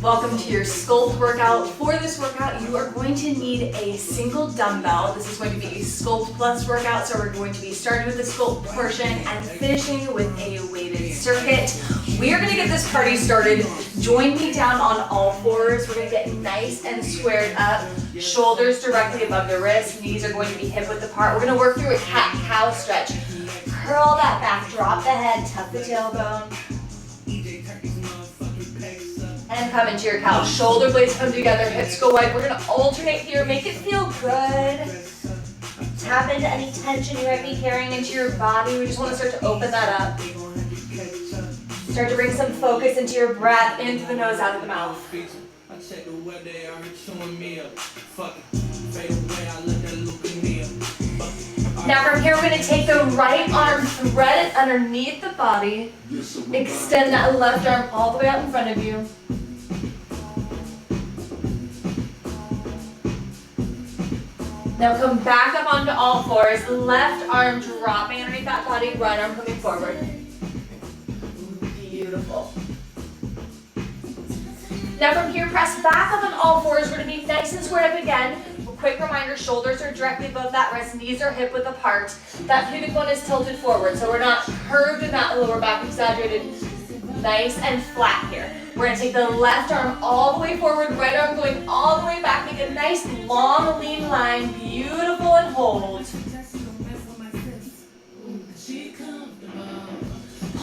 Welcome to your Sculpt workout. For this workout, you are going to need a single dumbbell. This is going to be a Sculpt Plus workout, so we're going to be starting with the Sculpt portion and finishing with a weighted circuit. We are going to get this party started. Join me down on all fours. We're going to get nice and squared up. Shoulders directly above the wrists. Knees are going to be hip width apart. We're going to work through a cat-cow stretch. Curl that back, drop the head, tuck the tailbone. And come into your cow. Shoulder blades come together, hips go wide. We're gonna alternate here, make it feel good. Tap into any tension you might be carrying into your body. We just wanna start to open that up. Start to bring some focus into your breath, into the nose, out of the mouth. Now from here, we're gonna take the right arm, thread it underneath the body. Extend that left arm all the way out in front of you. Now come back up onto all fours, left arm dropping underneath that body, right arm coming forward. Beautiful. Now from here, press back up on all fours. We're gonna be nice and squared up again. Quick reminder, shoulders are directly above that wrist, knees are hip width apart. That pubic bone is tilted forward, so we're not curved in that lower back, exaggerated. Nice and flat here. We're gonna take the left arm all the way forward, right arm going all the way back. Make a nice long lean line, beautiful, and hold.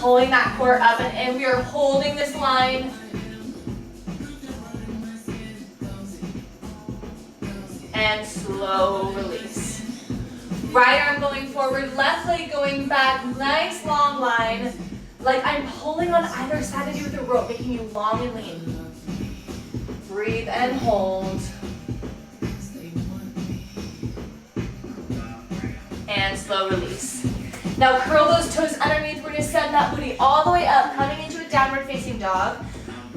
Pulling that core up and in, we are holding this line. And slow release. Right arm going forward, left leg going back, nice long line. Like I'm pulling on either side of you with the rope, making you long and lean. Breathe and hold. And slow release. Now curl those toes underneath. We're gonna send that booty all the way up, coming into a downward facing dog.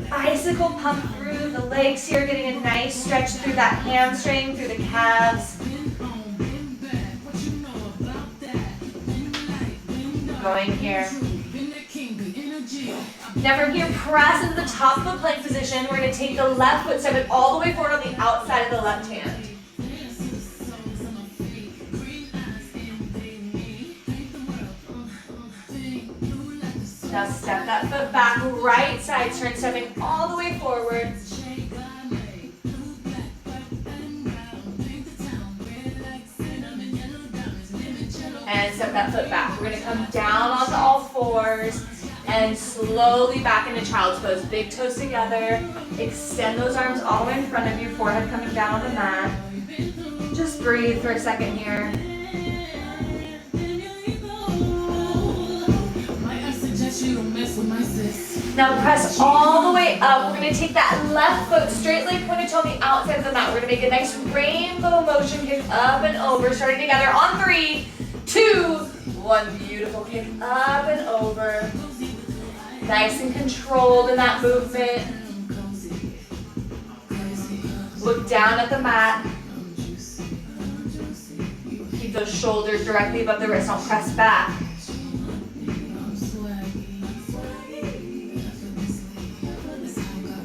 Bicycle pump through the legs here, getting a nice stretch through that hamstring, through the calves. Going here. Now from here, press into the top of the plank position. We're going to take the left foot, step it all the way forward on the outside of the left hand. Now step that foot back, right side turn, stepping all the way forward. And step that foot back. We're gonna come down onto all fours and slowly back into child's pose. Big toes together. Extend those arms all the way in front of you, forehead coming down on the mat. Just breathe for a second here. Now press all the way up. We're going to take that left foot, straight leg pointed toe on the outside of the mat. We're going to make a nice rainbow motion, kick up and over, starting together on 3, 2, 1. Beautiful, kick up and over. Nice and controlled in that movement. Look down at the mat. Keep those shoulders directly above the wrist. Don't press back.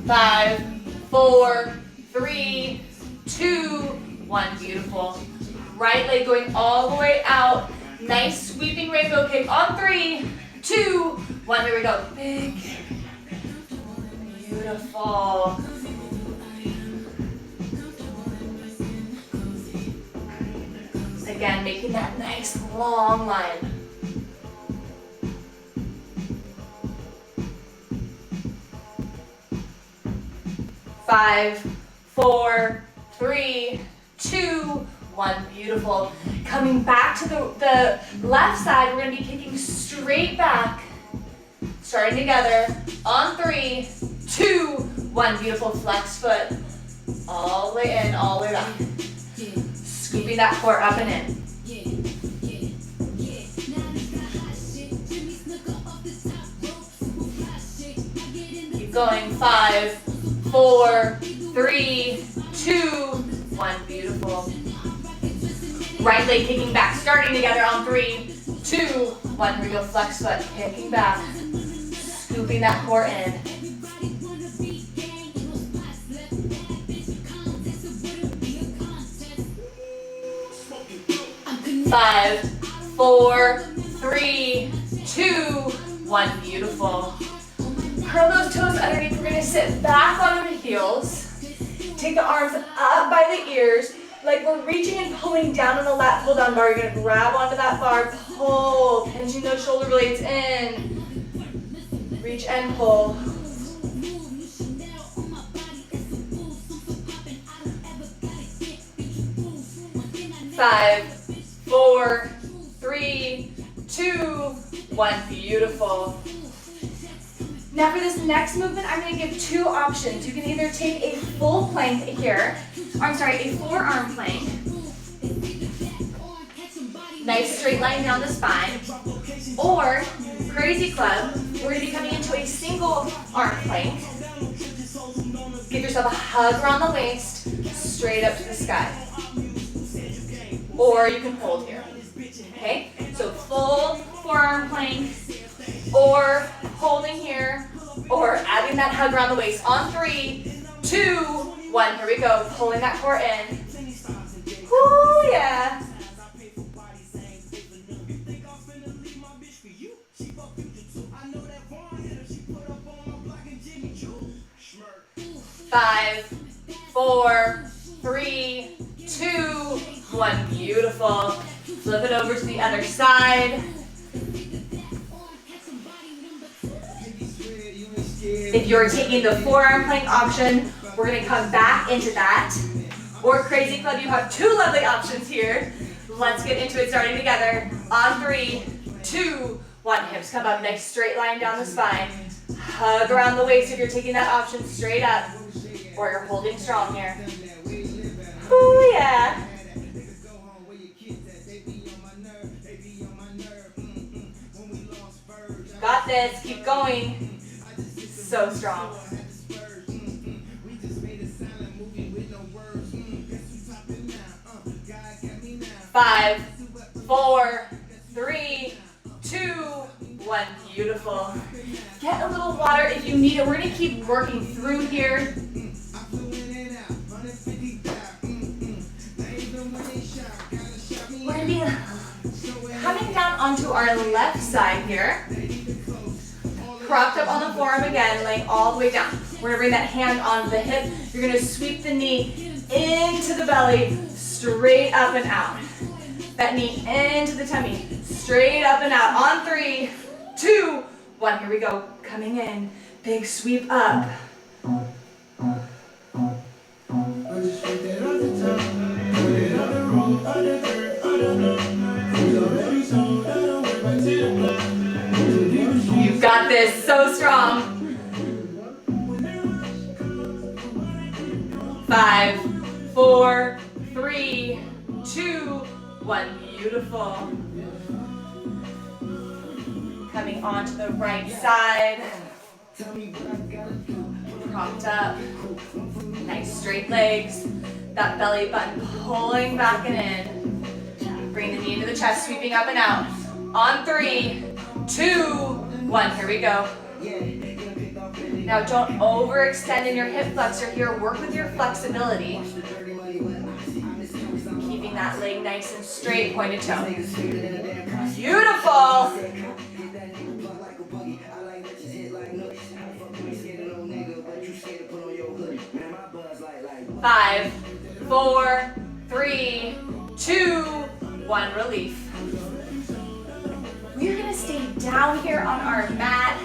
5, 4, 3, 2, 1. Beautiful. Right leg going all the way out. Nice sweeping rainbow kick on 3, 2, 1. Here we go. Big kick. Beautiful. Again, making that nice long line. 5, 4, 3, 2, 1. Beautiful. Coming back to the left side, we're going to be kicking straight back. Starting together on 3, 2, 1. Beautiful. Flex foot. All the way in, all the way back. Scooping that core up and in. Keep going. 5, 4, 3, 2, 1. Beautiful. Right leg kicking back, starting together on 3, 2, 1. Here we go. Flex foot, kicking back, scooping that core in. 5, 4, 3, 2, 1. Beautiful. Curl those toes underneath. We're gonna sit back on our heels. Take the arms up by the ears, like we're reaching and pulling down on the lat pull down bar. You're gonna grab onto that bar, pull, pinching those shoulder blades in. Reach and pull. 5, 4, 3, 2, 1. Beautiful. Now for this next movement, I'm going to give two options. You can either take a full plank here, a forearm plank. Nice straight line down the spine. Or crazy club, we're going to be coming into a single arm plank. Give yourself a hug around the waist, straight up to the sky. Or you can hold here. Okay? So full forearm plank, or holding here, or adding that hug around the waist. On 3, 2, 1. Here we go. Pulling that core in. Woo, yeah. Five, 4, 3, 2, 1. Beautiful. Flip it over to the other side. If you're taking the forearm plank option, we're going to come back into that. Or crazy club, you have two lovely options here. Let's get into it, starting together. On 3, 2, 1. Hips come up, nice straight line down the spine. Hug around the waist if you're taking that option, straight up. Or you're holding strong here. Ooh, yeah. Got this, keep going. So strong. 5, 4, 3, 2, 1. Beautiful. Get a little water if you need it. We're going to keep working through here. We're going to be coming down onto our left side here. Propped up on the forearm again, laying all the way down. We're going to bring that hand onto the hip. You're going to sweep the knee into the belly, straight up and out. That knee into the tummy, straight up and out. On 3, 2, 1. Here we go. Coming in. Big sweep up. You've got this. So strong. 5, 4, 3, 2, 1. Beautiful. Coming onto the right side. Propped up. Nice straight legs. That belly button pulling back and in. Bring the knee into the chest, sweeping up and out. On 3, 2, 1. Here we go. Now don't overextend in your hip flexor here. Work with your flexibility. Keeping that leg nice and straight, pointed toe. Beautiful. 5, 4, 3, 2, 1. Relief. We're going to stay down here on our mat.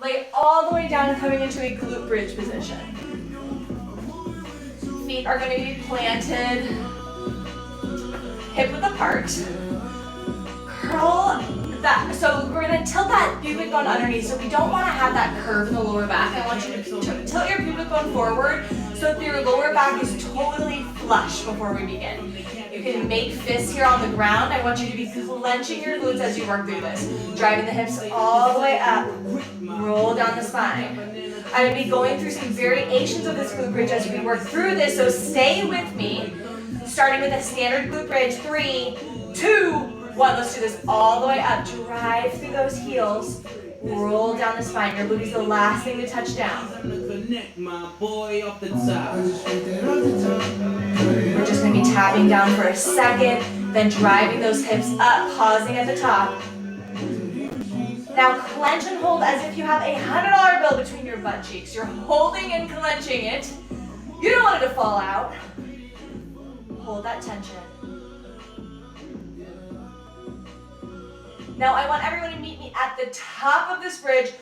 Lay all the way down and coming into a glute bridge position. Feet are going to be planted, hip width apart. Curl that. So we're going to tilt that pubic bone underneath. So we don't want to have that curve in the lower back. I want you to tilt your pubic bone forward so that your lower back is totally flush before we begin. You can make fists here on the ground. I want you to be clenching your glutes as you work through this. Driving the hips all the way up. Roll down the spine. I'm going to be going through some variations of this glute bridge as we work through this, so stay with me. Starting with a standard glute bridge. 3, 2, 1. Let's do this all the way up. Drive through those heels. Roll down the spine. Your glute is the last thing to touch down. We're just going to be tapping down for a second. then driving those hips up, pausing at the top. Now clench and hold as if you have a $100 bill between your butt cheeks. You're holding and clenching it. You don't want it to fall out. Hold that tension. Now I want everyone to meet me at the top of this bridge,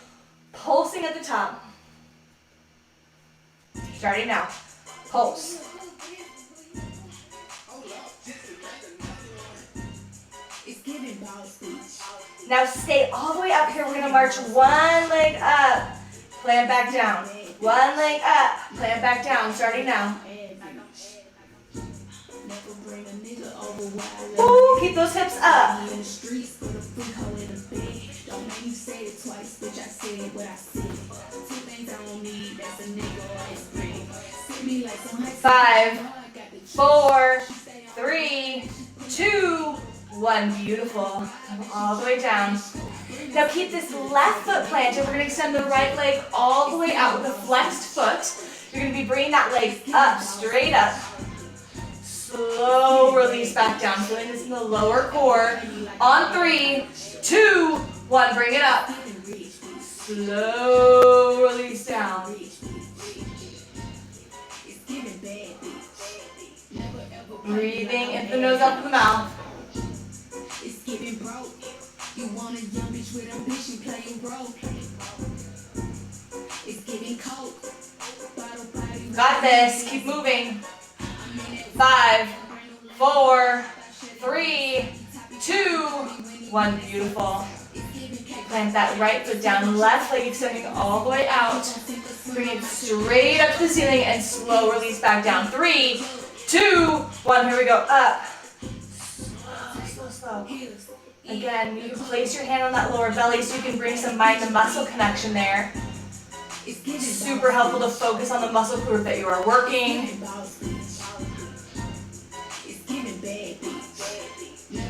pulsing at the top. Starting now. Pulse. Now stay all the way up here. We're gonna march one leg up, plant back down. One leg up, plant back down. Starting now. Ooh, keep those hips up. 5, 4, 3, 2, 1. Beautiful. Come all the way down. Now keep this left foot planted. We're going to extend the right leg all the way out with a flexed foot. You're going to be bringing that leg up, straight up. Slow release back down. Feeling this in the lower core. On 3, 2, 1. Bring it up. Slow release down. Breathing in the nose, out the mouth. You want a young bitch with ambition, playing broke. It's giving coke. Got this. Keep moving. 5, 4, 3, 2, 1. Beautiful. Plant that right foot down, left leg extending all the way out. Bring it straight up to the ceiling and slow release back down. 3, 2, 1. Here we go. Up. Slow, slow, slow. Again, you can place your hand on that lower belly so you can bring some mind to muscle connection there. It's super helpful to focus on the muscle group that you are working.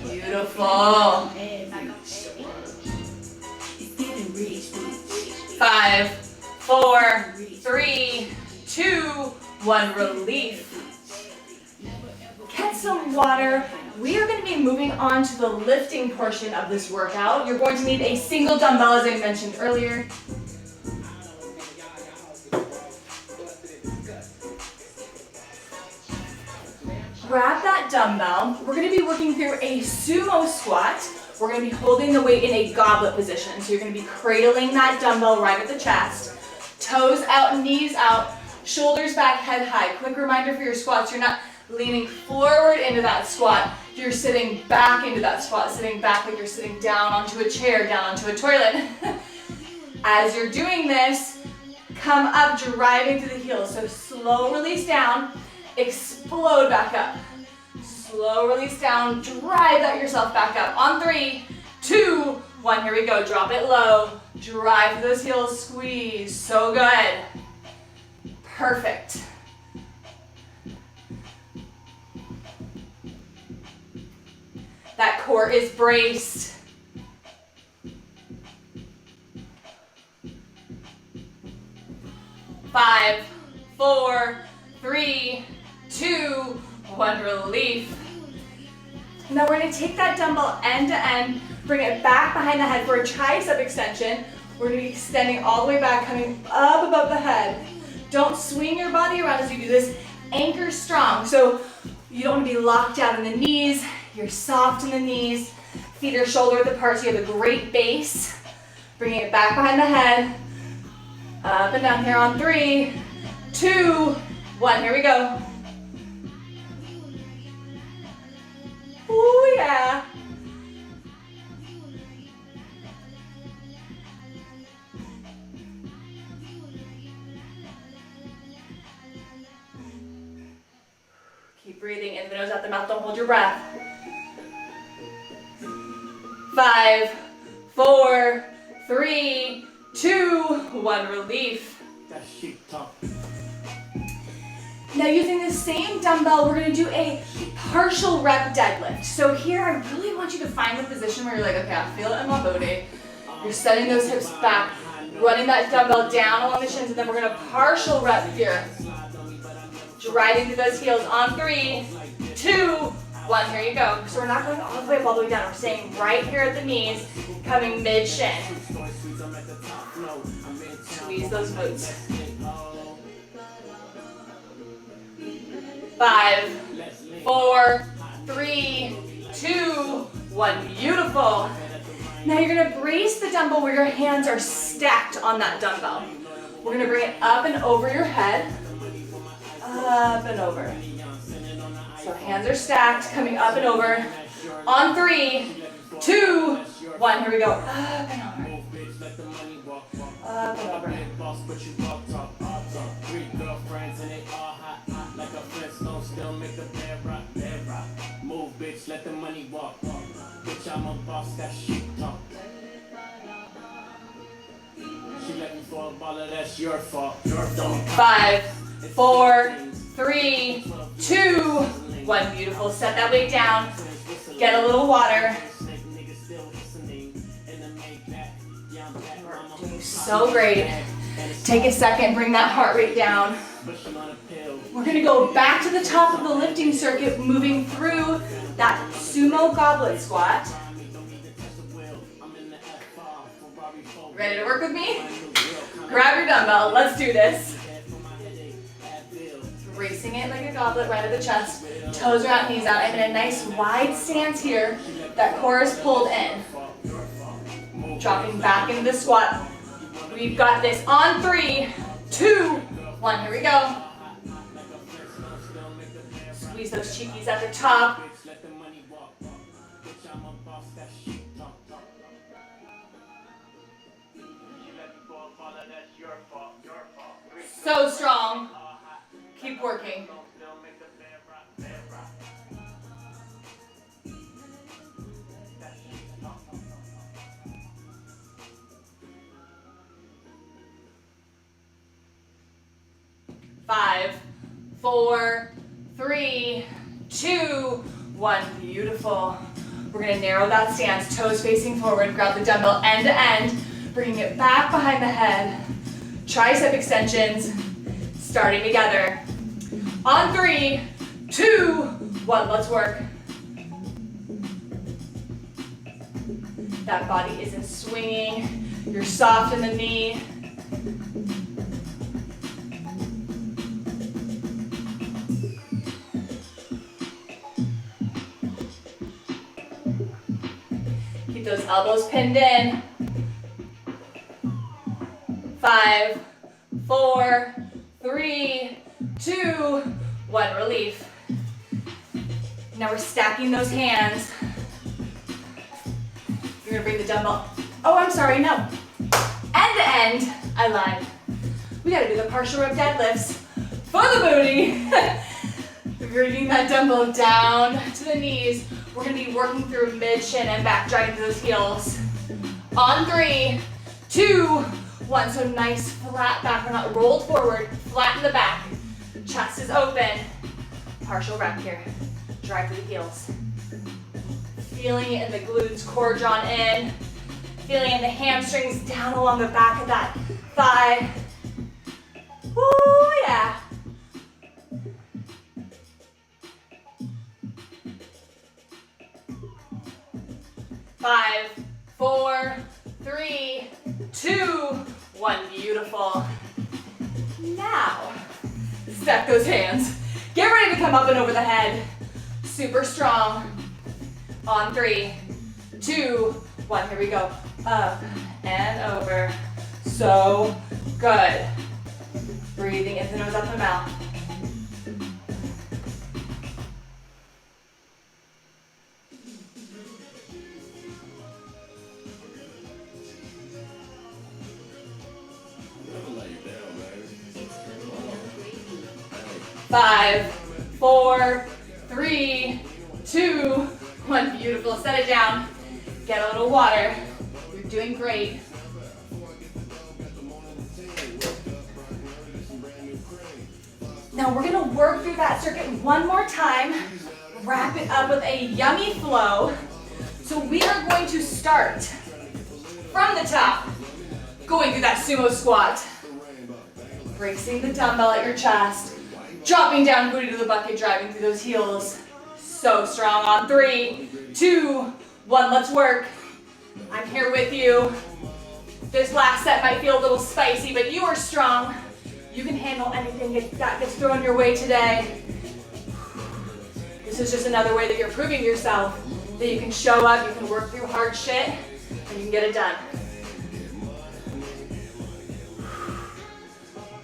Beautiful. 5, 4, 3, 2, 1. Relief. Get some water. We are going to be moving on to the lifting portion of this workout. You're going to need a single dumbbell, as I mentioned earlier. Grab that dumbbell. We're going to be working through a sumo squat. We're going to be holding the weight in a goblet position. So you're going to be cradling that dumbbell right at the chest. Toes out, knees out, shoulders back, head high. Quick reminder for your squats, you're not leaning forward into that squat. You're sitting back into that squat, sitting back like you're sitting down onto a chair, down onto a toilet. As you're doing this, come up, driving through the heels. So slow release down, explode back up. Slow release down, drive that yourself back up. On 3, 2, 1, here we go. Drop it low, drive through those heels, squeeze. So good. Perfect. That core is braced. Five, 4, 3, 2, 1. Relief. Now we're going to take that dumbbell end to end, bring it back behind the head for a tricep extension. We're going to be extending all the way back, coming up above the head. Don't swing your body around as you do this. Anchor strong. So you don't want to be locked out in the knees. You're soft in the knees. Feet are shoulder width apart so you have a great base. Bringing it back behind the head. Up and down here on 3, 2, 1. Here we go. Ooh, yeah. Keep breathing in the nose, out the mouth. Don't hold your breath. 5, 4, 3, 2, 1. Relief. Now using the same dumbbell, we're going to do a partial rep deadlift. So here I really want you to find the position where you're like, okay, I feel it in my booty. You're setting those hips back, running that dumbbell down along the shins, and then we're going to partial rep here. Driving through those heels on 3, 2, 1, here you go. So we're not going all the way down. We're staying right here at the knees, coming mid-shin. Squeeze those glutes. 5, 4, 3, 2, 1. Beautiful. Now you're gonna brace the dumbbell where your hands are stacked on that dumbbell. We're gonna bring it up and over your head. Up and over. So hands are stacked, coming up and over. On 3, 2, 1. Here we go. Up and over. Up and over. Move, bitch, let the money walk. Bitch, I'm a boss, that shit talk. She let me fall, baller, that's your fault. 5, 4, 3, 2, 1. Beautiful. Set that weight down. Get a little water. You're doing so great. Take a second, bring that heart rate down. We're gonna go back to the top of the lifting circuit, moving through that sumo goblet squat. Ready to work with me? Grab your dumbbell, let's do this. Bracing it like a goblet right at the chest. Toes are out, knees out. I'm in a nice wide stance here. That core is pulled in. Dropping back into the squat. We've got this on 3, 2, 1. Here we go. Squeeze those cheekies at the top. So strong. Keep working. Five, 4, 3, 2, 1. Beautiful. We're going to narrow that stance, toes facing forward. Grab the dumbbell end to end, bringing it back behind the head. Tricep extensions, starting together. On 3, 2, 1. Let's work. That body isn't swinging. You're soft in the knee. Keep those elbows pinned in. 5, 4, 3, 2, 1. Relief. Now we're stacking those hands. You're gonna bring the dumbbell. Oh, I'm sorry, no. End to end. I lied. We gotta do the partial rep deadlifts for the booty. Bringing that dumbbell down to the knees. We're gonna be working through mid-shin and back, driving through those heels. On 3, 2, 1. So nice flat back. We're not rolled forward, flat in the back. Chest is open. Partial rep here. Drive through the heels. Feeling it in the glutes, core drawn in. Feeling it in the hamstrings down along the back of that thigh. Woo, yeah. Five, 4, 3, 2, 1. Beautiful. Now, stack those hands. Get ready to come up and over the head. Super strong. On 3, 2, 1. Here we go. Up and over. So good. Breathing in the nose, up the mouth. Five, 4, 3, 2, 1. Beautiful. Set it down. Get a little water. You're doing great. Now we're gonna work through that circuit one more time. Wrap it up with a yummy flow. So we are going to start from the top, going through that sumo squat. Bracing the dumbbell at your chest. Dropping down, booty to the bucket, driving through those heels. So strong on 3, 2, 1, let's work. I'm here with you. This last set might feel a little spicy, but you are strong. You can handle anything that gets thrown your way today. This is just another way that you're proving yourself, that you can show up, you can work through hard shit, and you can get it done.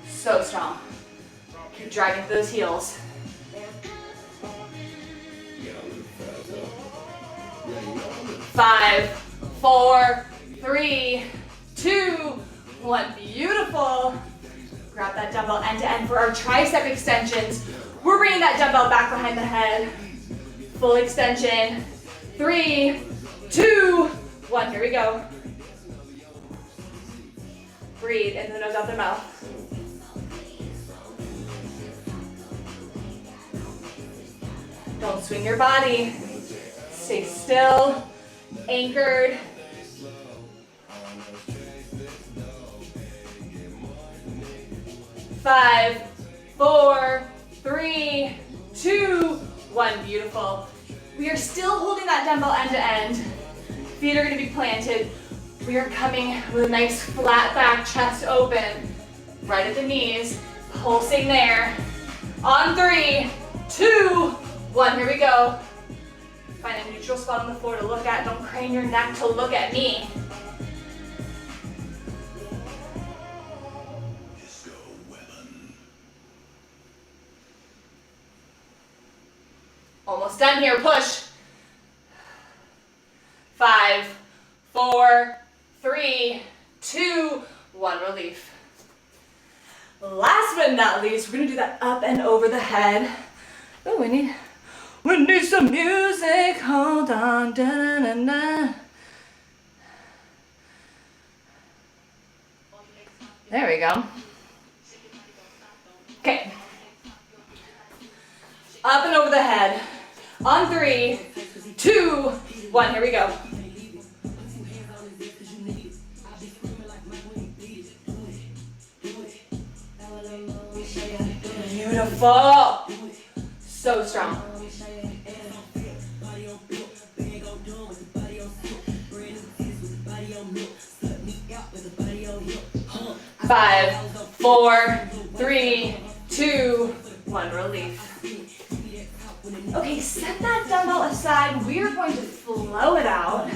So strong. Keep driving through those heels. 5, 4, 3, 2, 1. Beautiful. Grab that dumbbell end to end for our tricep extensions. We're bringing that dumbbell back behind the head. Full extension. 3, 2, 1. Here we go. Breathe in the nose, out the mouth. Don't swing your body. Stay still, anchored. Five, 4, 3, 2, 1. Beautiful. We are still holding that dumbbell end to end. Feet are going to be planted. We are coming with a nice flat back, chest open, right at the knees, pulsing there. On 3, 2, 1. Here we go. Find a neutral spot on the floor to look at. Don't crane your neck to look at me. Almost done here. Push. 5, 4, 3, 2, 1. Relief. Last but not least, we're going to do that up and over the head. Oh, we need some music. Hold on. Da-na-na-na. There we go. Okay. Up and over the head. On 3, 2, 1. Here we go. Beautiful. So strong. 5, 4, 3, 2, 1. Relief. Okay, set that dumbbell aside. We are going to flow it out.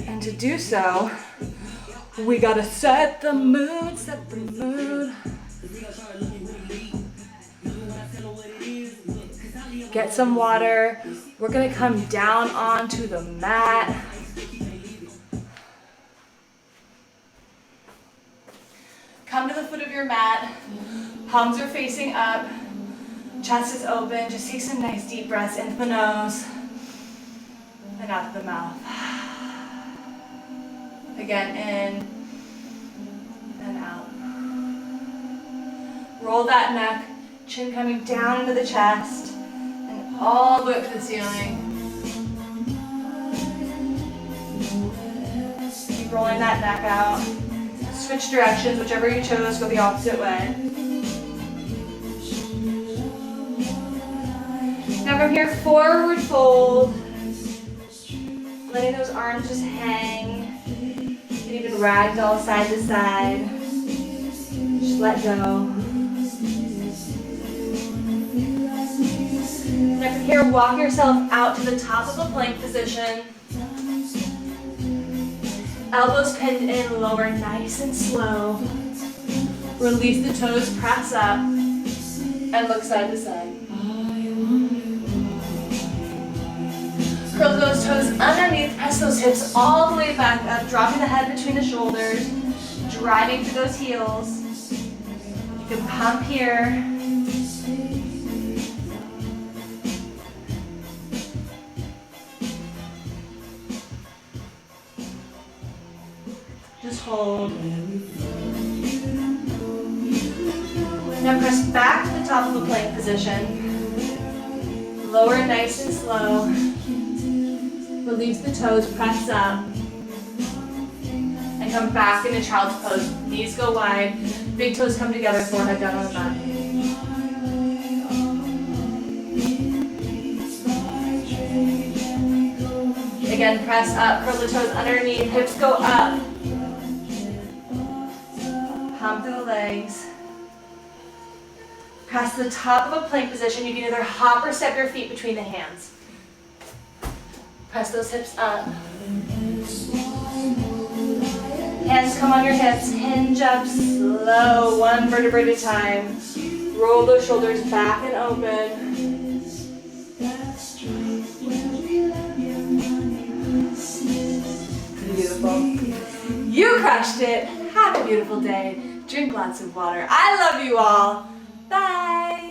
And to do so, we gotta set the mood, set the mood. Get some water. We're gonna come down onto the mat. Come to the foot of your mat. Palms are facing up. Chest is open. Just take some nice deep breaths in the nose and out the mouth. Again, in and out. Roll that neck, chin coming down into the chest and all the way up to the ceiling. Keep rolling that neck out. Switch directions, whichever you chose, go the opposite way. Now from here, forward fold. Letting those arms just hang. You can even ragdoll side to side. Just let go. Now from here, walk yourself out to the top of a plank position. Elbows pinned in, lower nice and slow. Release the toes, press up, and look side to side. Curl those toes underneath, press those hips all the way back up, dropping the head between the shoulders, driving through those heels. You can pump here. Just hold. Now press back to the top of the plank position. Lower nice and slow. Release the toes, press up. And come back into child's pose. Knees go wide, big toes come together, forehead down on the mat. again, press up, curl the toes underneath, hips go up. Pump through the legs. Press to the top of a plank position. You can either hop or step your feet between the hands. Press those hips up. Hands come on your hips. Hinge up slow, one vertebrae at a time. Roll those shoulders back and open. Beautiful. You crushed it. Have a beautiful day. Drink lots of water. I love you all.